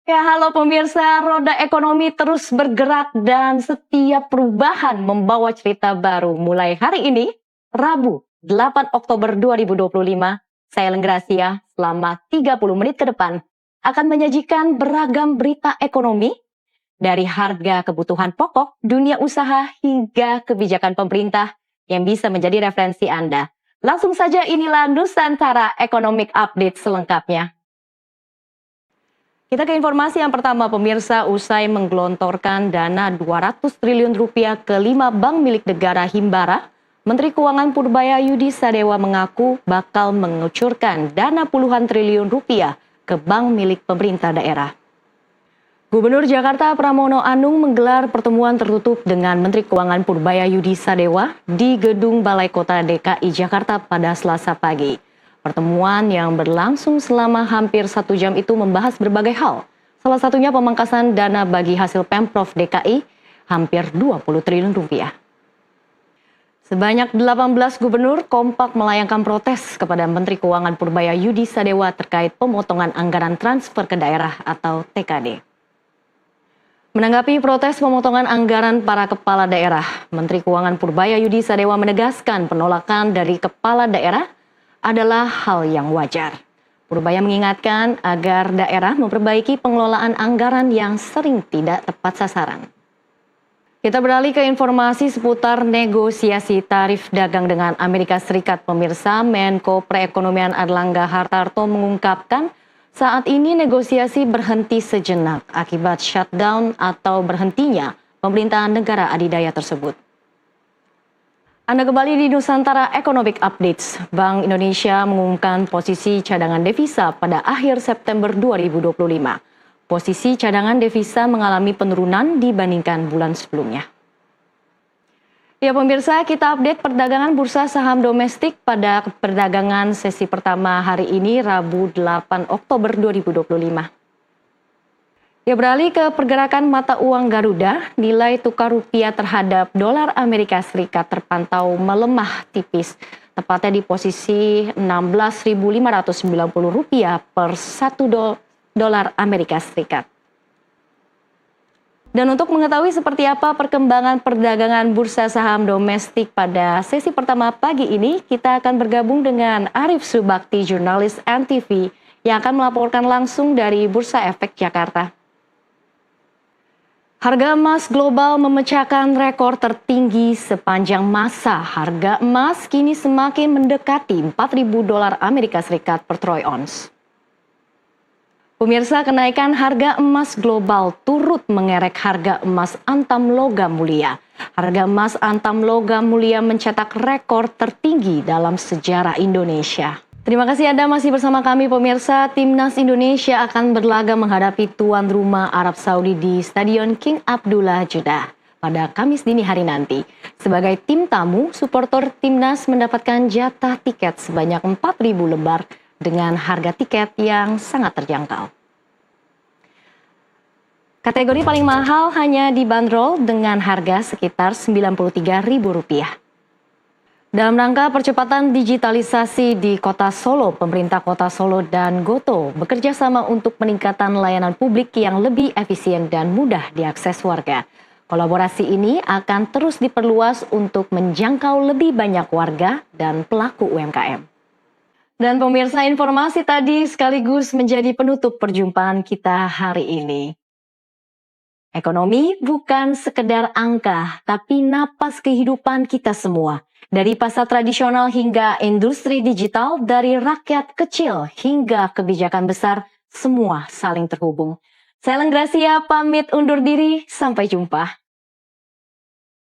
Ya, halo pemirsa, roda ekonomi terus bergerak dan setiap perubahan membawa cerita baru. Mulai hari ini, Rabu, 8 Oktober 2025, saya Lenggracia selama 30 menit ke depan akan menyajikan beragam berita ekonomi dari harga kebutuhan pokok, dunia usaha, hingga kebijakan pemerintah yang bisa menjadi referensi Anda. Langsung saja inilah Nusantara Economic Update selengkapnya. Kita ke informasi yang pertama, pemirsa. Usai menggelontorkan dana 200 triliun rupiah ke 5 bank milik negara Himbara, Menteri Keuangan Purbayayudi Sadewa mengaku bakal mengucurkan dana puluhan triliun rupiah ke bank milik pemerintah daerah. Gubernur Jakarta Pramono Anung menggelar pertemuan tertutup dengan Menteri Keuangan Purbayayudi Sadewa di Gedung Balai Kota DKI Jakarta pada Selasa pagi. Pertemuan yang berlangsung selama hampir 1 jam itu membahas berbagai hal. Salah satunya pemangkasan dana bagi hasil Pemprov DKI hampir 20 triliun rupiah. Sebanyak 18 gubernur kompak melayangkan protes kepada Menteri Keuangan Purbayayudi Sadewa terkait pemotongan anggaran transfer ke daerah atau TKD. Menanggapi protes pemotongan anggaran para kepala daerah, Menteri Keuangan Purbayayudi Sadewa menegaskan penolakan dari kepala daerah adalah hal yang wajar. Purbaya mengingatkan agar daerah memperbaiki pengelolaan anggaran yang sering tidak tepat sasaran. Kita beralih ke informasi seputar negosiasi tarif dagang dengan Amerika Serikat. Pemirsa, Menko Perekonomian Airlangga Hartarto mengungkapkan saat ini negosiasi berhenti sejenak akibat shutdown atau berhentinya pemerintahan negara adidaya tersebut. Anda kembali di Nusantara Economic Updates. Bank Indonesia mengumumkan posisi cadangan devisa pada akhir September 2025. Posisi cadangan devisa mengalami penurunan dibandingkan bulan sebelumnya. Ya pemirsa, kita update perdagangan bursa saham domestik pada perdagangan sesi pertama hari ini, Rabu 8 Oktober 2025. Ya, beralih ke pergerakan mata uang Garuda, nilai tukar rupiah terhadap dolar Amerika Serikat terpantau melemah tipis, tepatnya di posisi 16.590 rupiah per 1 dolar Amerika Serikat. Dan untuk mengetahui seperti apa perkembangan perdagangan bursa saham domestik pada sesi pertama pagi ini, kita akan bergabung dengan Arif Subakti, jurnalis NTV, yang akan melaporkan langsung dari Bursa Efek Jakarta. Harga emas global memecahkan rekor tertinggi sepanjang masa. Harga emas kini semakin mendekati 4.000 dolar Amerika Serikat per troy ounce. Pemirsa, kenaikan harga emas global turut mengerek harga emas antam logam mulia. Harga emas antam logam mulia mencetak rekor tertinggi dalam sejarah Indonesia. Terima kasih Anda masih bersama kami pemirsa. Timnas Indonesia akan berlaga menghadapi tuan rumah Arab Saudi di Stadion King Abdullah Jeddah pada Kamis dini hari nanti. Sebagai tim tamu, supporter Timnas mendapatkan jatah tiket sebanyak 4.000 lembar dengan harga tiket yang sangat terjangkau. Kategori paling mahal hanya dibanderol dengan harga sekitar Rp93.000. Dalam rangka percepatan digitalisasi di Kota Solo, pemerintah Kota Solo dan Gotoh bekerja sama untuk peningkatan layanan publik yang lebih efisien dan mudah diakses warga. Kolaborasi ini akan terus diperluas untuk menjangkau lebih banyak warga dan pelaku UMKM. Dan pemirsa, informasi tadi sekaligus menjadi penutup perjumpaan kita hari ini. Ekonomi bukan sekedar angka, tapi napas kehidupan kita semua. Dari pasar tradisional hingga industri digital, dari rakyat kecil hingga kebijakan besar, semua saling terhubung. Saya Lenggracia pamit undur diri, sampai jumpa.